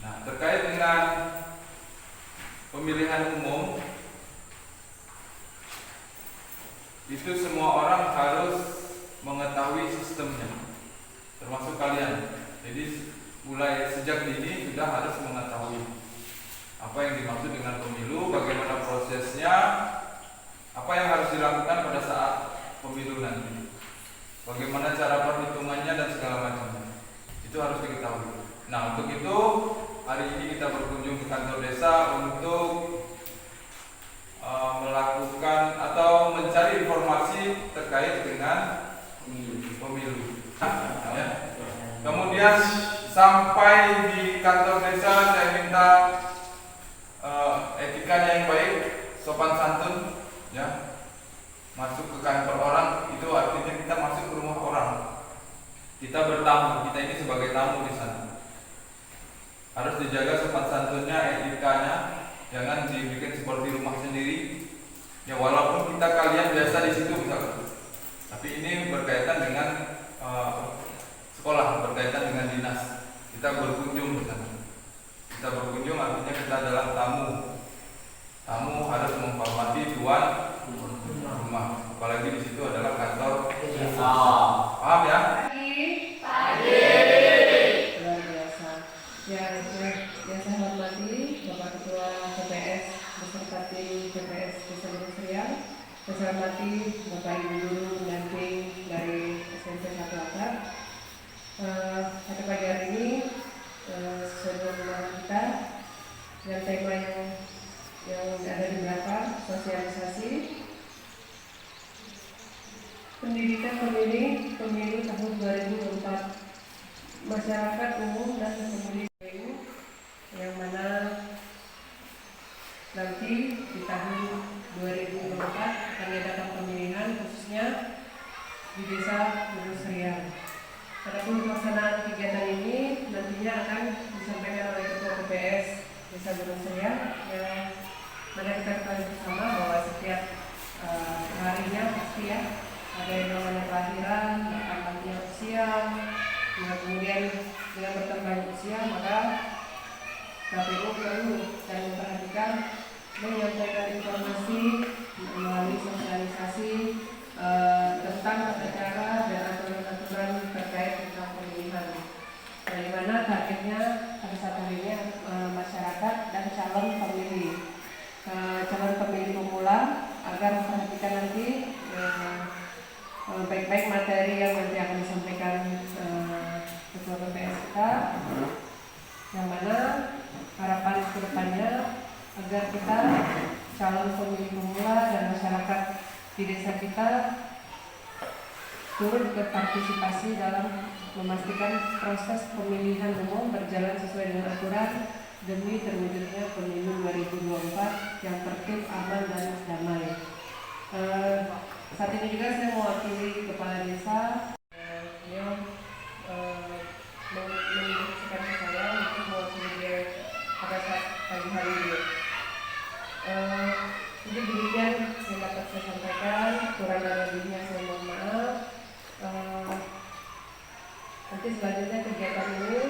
Nah, terkait dengan pemilihan umum, itu semua orang harus mengetahui sistemnya, termasuk kalian. Jadi mulai sejak dini sudah harus mengetahui apa yang dimaksud dengan pemilu, bagaimana prosesnya, apa yang harus dilakukan pada saat pemilu nanti, bagaimana cara perhitungannya dan segala macamnya. Itu harus diketahui. Nah, untuk itu hari ini kita berkunjung ke kantor desa untuk melakukan atau mencari informasi terkait dengan pemilu. Ya. Kemudian sampai di kantor desa saya minta etikanya yang baik, sopan santun, ya. Masuk ke kantor orang itu artinya kita masuk ke rumah orang. Kita bertamu, kita ini sebagai tamu di sana. Harus dijaga sopan santunnya, etikanya, jangan dibikin seperti rumah sendiri. Ya walaupun kita kalian biasa di situ misalkan, tapi ini berkaitan dengan sekolah, berkaitan dengan dinas. Kita berkunjung ke sana. Kita berkunjung artinya kita adalah tamu. Tamu harus menghormati tuan rumah. Apalagi di situ adalah kantor desa. Paham ya? Pagi. Luar biasa. Yang saya hormati Bapak Ketua TPS beserta tim TPS Desa Gunung Serial. Saya hormati Bapak Ibu Guru pendamping dari SMP 1 Akar. Pada pagi hari ini sesuai dengan kita dan tema yang ada di belakang, sosialisasi pendidikan pemilu tahun 2024, masyarakat umum dan pemilih yang mana nanti di tahun 2024 akan diadakan pemilihan khususnya di Desa Gunung Serial. Adapun pelaksanaan kegiatan ini nantinya akan disampaikan oleh Ketua TPS Desa Gunung Serial yang mana kita ketahui bersama bahwa setiap harinya pasti ya ada yang namanya kelahiran, bertambahnya usia, kemudian dengan bertambahnya usia maka KPU perlu dan memperhatikan menyampaikan informasi melalui sosialisasi tentang tata cara dan aturan-aturan terkait tentang pemilihan. Dari mana targetnya pada saat hari ini masyarakat dan calon pemilih pemula agar memperhatikan nanti baik-baik materi yang nanti akan disampaikan Ketua PPS kita, yang mana harapan kedepannya agar kita calon pemilih pemula dan masyarakat di desa kita turut berpartisipasi dalam memastikan proses pemilihan umum berjalan sesuai dengan aturan demi terwujudnya pemilu 2024 yang tertib, aman dan damai. Saat ini juga saya mewakili kepala desa. Beliau menginstruksikan saya untuk mewakili dia pada saat pagi hari ini. Jadi demikian yang dapat saya sampaikan, kurang dan lebihnya saya mohon maaf. Nanti selanjutnya kegiatan ini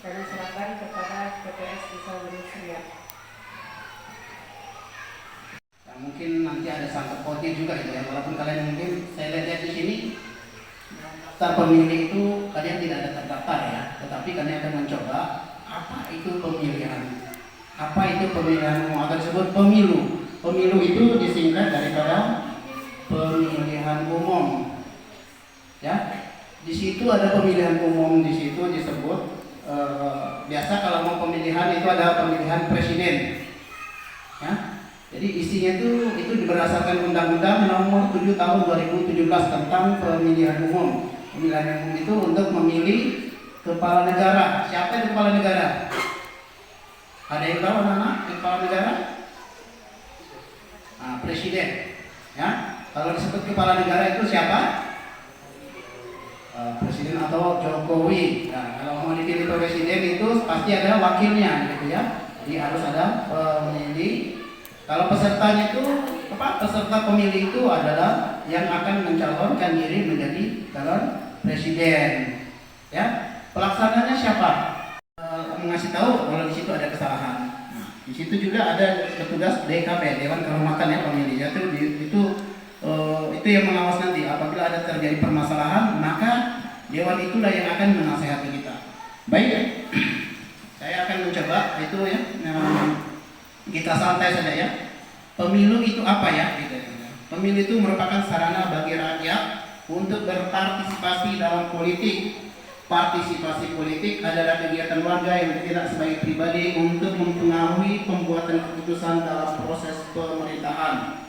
kami serahkan kepada TPS Desa Gunung Serial. Nah, mungkin nanti ada sangkut pautnya juga itu ya, walaupun kalian mungkin saya lihat di sini daftar pemilih itu kalian tidak ada terdaftar ya, tetapi kalian akan mencoba apa itu pemilihan, apa itu pemilihan umum atau disebut pemilu. Pemilu itu disingkat daripada pemilihan umum, ya. Di situ ada pemilihan umum, di situ disebut biasa kalau mau pemilihan itu ada pemilihan presiden, ya. Jadi isinya itu berdasarkan Undang-Undang Nomor 7 Tahun 2017 tentang pemilihan umum. Pemilihan umum itu untuk memilih kepala negara. Siapa itu kepala negara? Ada yang tahu anak-anak kepala negara? Nah, presiden. Ya, kalau disebut kepala negara itu siapa? Presiden atau Jokowi. Nah, kalau mau dipilih presiden itu pasti ada wakilnya, gitu ya. Jadi harus ada pemilih. Kalau pesertanya itu peserta pemilih itu adalah yang akan mencalonkan diri menjadi calon presiden. Ya, pelaksananya siapa? mengasih tahu kalau di situ ada kesalahan. Nah, di situ juga ada petugas DKP, Dewan Kehormatan ya pemilih. Itu yang mengawas nanti apabila ada terjadi permasalahan, maka dewan itulah yang akan menasehati kita. Baik ya. Saya akan mencoba itu ya. Kita santai saja ya. Pemilu itu apa ya? Gitu. Pemilu itu merupakan sarana bagi rakyat untuk berpartisipasi dalam politik. Partisipasi politik adalah kegiatan warga yang tidak sebagai pribadi untuk mempengaruhi pembuatan keputusan dalam proses pemerintahan.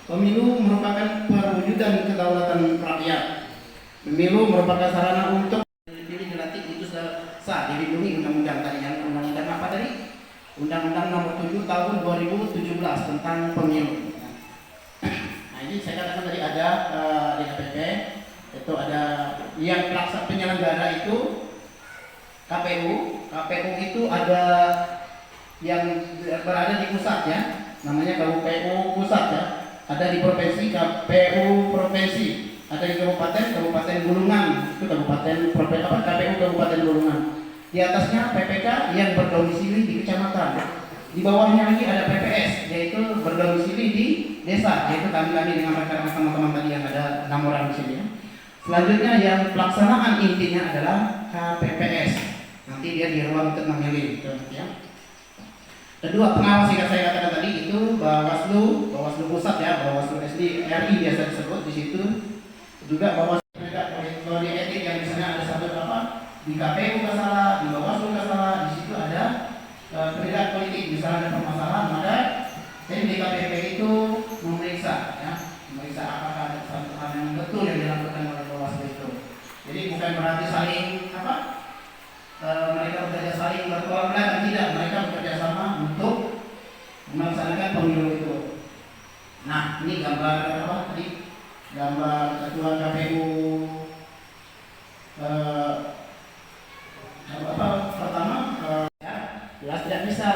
Pemilu merupakan perwujudan kedaulatan rakyat. Pemilu merupakan sarana untuk dipilih dilantik itu sah dilindungi undang-undang tadi yang undang-undang apa tadi? Undang-undang nomor 7 tahun 2017 tentang pemilu. Nah ini saya katakan tadi ada DKPP, itu ada yang pelaksana penyelenggara itu KPU. KPU itu ada yang berada di pusat ya, namanya KPU pusat ya. Ada di provinsi KPU provinsi, ada di Kabupaten Bulungan, itu KPU Kabupaten Bulungan. Di atasnya PPK yang berdomisili di kecamatan. Di bawahnya lagi ada PPS, yaitu berdomisili di desa, yaitu kami dengan rekan teman-teman tadi yang ada 6 orang di sini ya. Selanjutnya yang pelaksanaan intinya adalah KPPS. Nanti dia di ruang untuk memilih gitu, ya. Kedua, pengawas yang saya katakan tadi itu Bawaslu pusat ya, Bawaslu SD RI biasa disebut di situ. Juga Bawaslu kode etik yang di sana ada satu apa? Di KPU nggak salah, di Bawaslu nggak salah, di situ ada pendidikan politik, misalnya ada permasalahan, maka jadi DKPP itu memeriksa apakah ada satu hal yang betul yang dilakukan oleh Bawaslu itu. Jadi bukan berarti saling mereka bekerja saling bertolak belakang, tidak, mereka bekerja sama untuk melaksanakan pemilu itu. Nah ini gambar apa tadi? Gambar ketua KPU pertama ya, jelas tidak bisa.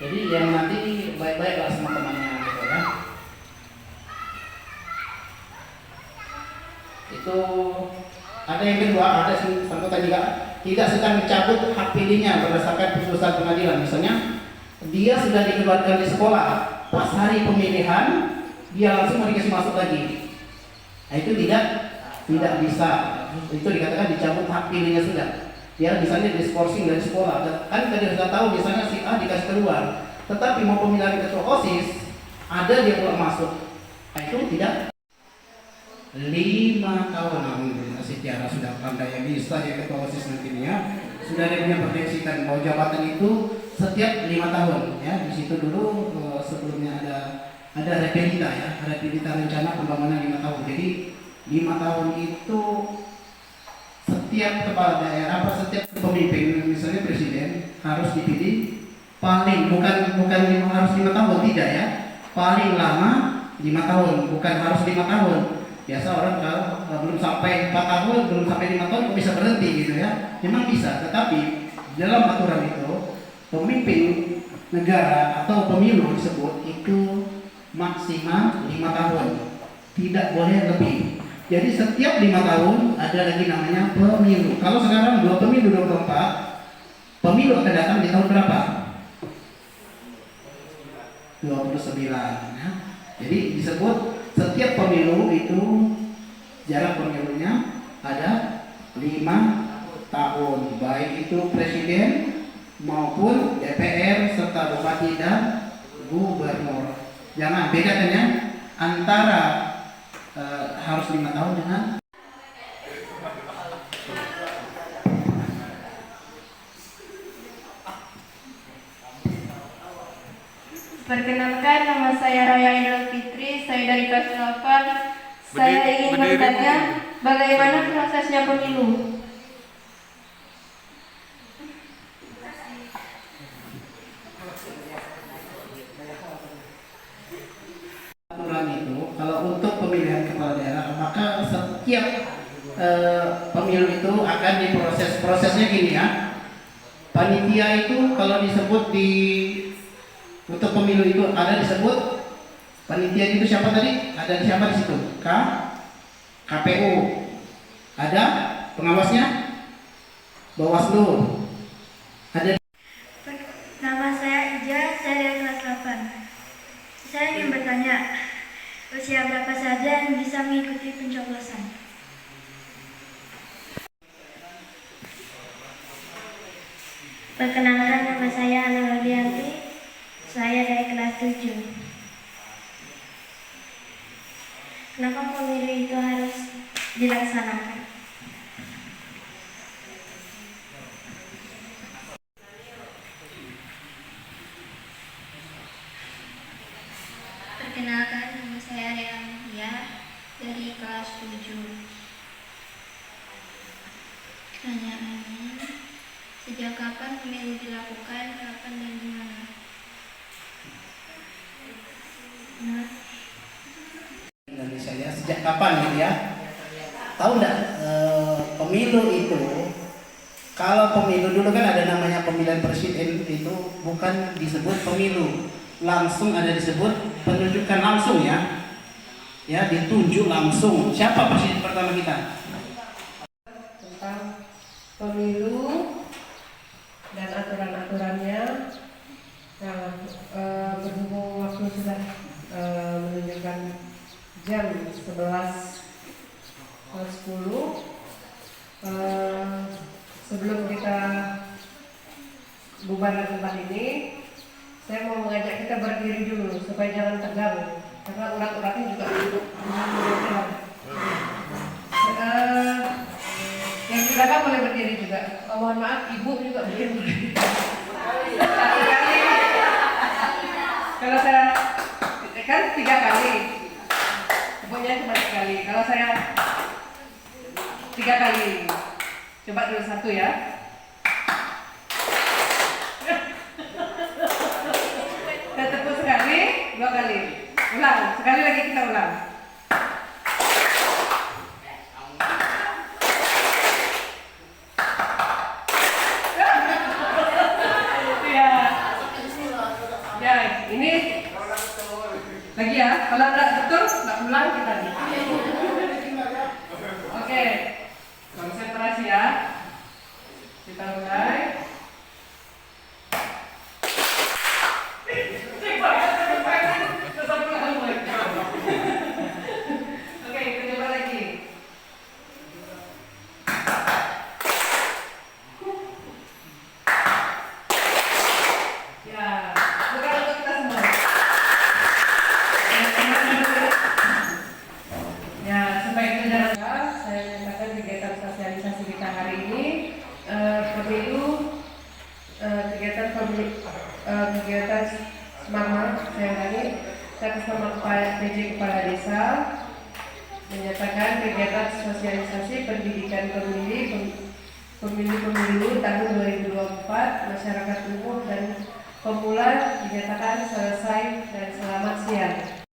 Jadi yang nanti baik-baiklah semua temannya gitu ya. Itu ada yang kedua, ada sangkutan juga tidak sedang mencabut hak pilihnya berdasarkan putusan pengadilan. Misalnya dia sudah dikeluarkan di sekolah, pas hari pemilihan dia langsung mau dikasih masuk lagi. Nah, itu tidak bisa. Itu dikatakan dicabut hak pilihnya sudah. Dia misalnya diskorsing dari sekolah, kan tadi sudah tahu misalnya si A dikasih keluar, tetapi mau pemilihan ketua OSIS ada dia keluar masuk. Nah, itu tidak 5 tahun. Alhamdulillah si Tiara sudah pandai yang bisa ya ketua OSIS nantinya. Sudah dia punya proyeksikan bahwa jabatan itu setiap 5 tahun ya. Di situ dulu sebelumnya ada repelita ya, repelita rencana pembangunan 5 tahun. Jadi 5 tahun itu setiap kepala daerah setiap pemimpin misalnya presiden harus dipilih paling bukan harus 5 tahun, tidak ya, paling lama 5 tahun, bukan harus 5 tahun. Biasa orang kalau belum sampai 4 tahun, belum sampai 5 tahun kok bisa berhenti gitu ya. Memang bisa, tetapi dalam aturan itu pemimpin negara atau pemilu disebut itu maksimal 5 tahun, tidak boleh lebih. Jadi setiap 5 tahun ada lagi namanya pemilu. Kalau sekarang 2 pemilu 24, pemilu akan datang di tahun berapa? 29 ya. Jadi disebut setiap pemilu itu jarak pemilunya ada 5 tahun, baik itu presiden maupun DPR serta bupati dan gubernur. Jangan bedakan ya antara harus 5 tahun dengan Perkenalkan, nama saya Raya Idul Fitri, saya dari kelas 8. Saya ingin bertanya bagaimana prosesnya pemilu. aturan itu kalau untuk pemilihan kepala daerah maka setiap pemilu itu akan diproses. Prosesnya gini ya, panitia itu kalau disebut untuk pemilu itu ada disebut panitia itu siapa tadi? Ada siapa di situ? KPU. Ada pengawasnya Bawaslu. Ada Nama saya Ija, saya dari kelas 8. Saya ingin bertanya, usia berapa saja yang bisa mengikuti pencoblosan? Perkenalkan, nama saya Ana Rodianti, saya dari kelas 7. Kenapa pemilu itu harus dilaksanakan? Perkenalkan, nama saya Rea Mutia dari kelas 7. Pertanyaannya, sejak kapan pemilu dilakukan, kapan dan di mana? Nah, Indonesia ya, sejak kapan gitu ya? Tahu nggak pemilu itu? Kalau pemilu dulu kan ada namanya pemilihan presiden, itu bukan disebut pemilu, langsung ada disebut penunjukan langsung ya, ditunjuk langsung. Siapa presiden pertama kita? Tentang pemilu dan aturan-aturannya. Nah, berhubung waktu sudah menunjukkan jam 11.10, sebelum kita bubar dari tempat ini, saya mau mengajak kita berdiri dulu supaya jangan tegang, karena urat-uratnya juga tegang. Yang di belakang boleh berdiri juga. Oh, mohon maaf, ibu juga berdiri. Sekali-kali. Kalau saya kan 3 kali, ibunya cuma sekali. Kalau saya 3 kali. Coba dulu 1 ya. Kita tepuk sekali, 2 kali. Ulang, sekali lagi kita ulang. Ya, ini lagi ya. Kalau nggak betul, nggak ulang kita nih. Oke, konsentrasi ya. Kita mulai. Oke, kita coba lagi. Ya, bukan untuk kita semua. Ya, supaya itu jangan saya nyatakan kegiatan sosialisasi kita hari ini pemilu, kegiatan semangat saya ulangi, atas nama PJ Kepala Desa menyatakan kegiatan sosialisasi pendidikan pemilu tahun 2024 masyarakat umum dan pemula dinyatakan selesai dan selamat siang.